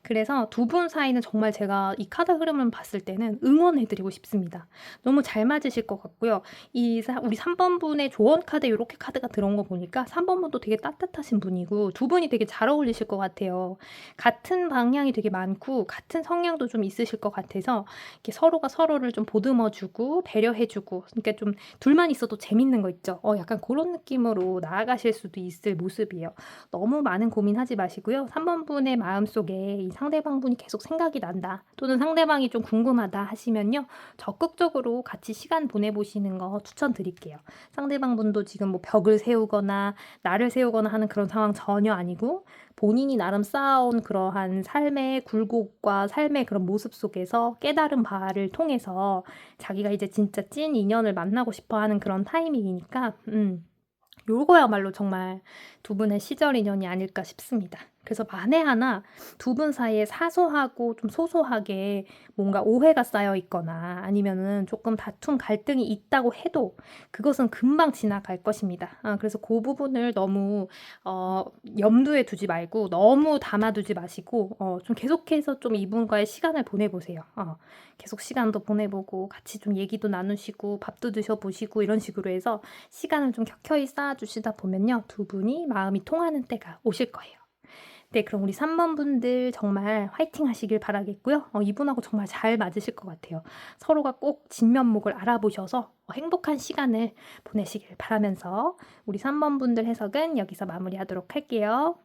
그래서 두 분 사이는 정말 제가 이 카드 흐름을 봤을 때는 응원해드리고 싶습니다. 너무 잘 맞으실 것 같고요. 우리 3번 분의 조언 카드에 이렇게 카드가 들어온 거 보니까 3번 분도 되게 따뜻하신 분이고 두 분이 되게 잘 어울리실 것 같아요. 같은 방향이 되게 많고 같은 성향도 좀 있으실 것 같아서 이렇게 서로가 서로를 좀 보듬어주고 배려해주고 그러니까 좀 둘만 있어도 재밌는 거 있죠. 약간 그런 느낌으로 나아가실 수도 있을 모습이에요. 너무 많은 고민하지 마시고요. 3번 분의 마음속에 이 상대방 분이 계속 생각이 난다 또는 상대방이 좀 궁금하다 하시면요. 적극적으로 같이 시간 보내보시는 거 추천드릴게요. 상대방 분도 지금 뭐 벽을 세우거나 나를 세우거나 하는 그런 상황 전혀 아니고 본인이 나름 쌓아온 그러한 삶의 굴곡과 삶의 그런 모습 속에서 깨달은 바를 통해서 자기가 이제 진짜 찐 인연을 만나고 싶어 하는 그런 타이밍이니까 요거야말로 정말 두 분의 시절 인연이 아닐까 싶습니다. 그래서 만에 하나 두 분 사이에 사소하고 좀 소소하게 뭔가 오해가 쌓여 있거나 아니면은 조금 다툼 갈등이 있다고 해도 그것은 금방 지나갈 것입니다. 그래서 그 부분을 너무 염두에 두지 말고 너무 담아두지 마시고 좀 계속해서 좀 이분과의 시간을 보내보세요. 계속 시간도 보내보고 같이 좀 얘기도 나누시고 밥도 드셔보시고 이런 식으로 해서 시간을 좀 켜켜이 쌓아주시다 보면요. 두 분이 마음이 통하는 때가 오실 거예요. 네, 그럼 우리 3번 분들 정말 화이팅 하시길 바라겠고요. 이분하고 정말 잘 맞으실 것 같아요. 서로가 꼭 진면목을 알아보셔서 행복한 시간을 보내시길 바라면서 우리 3번 분들 해석은 여기서 마무리하도록 할게요.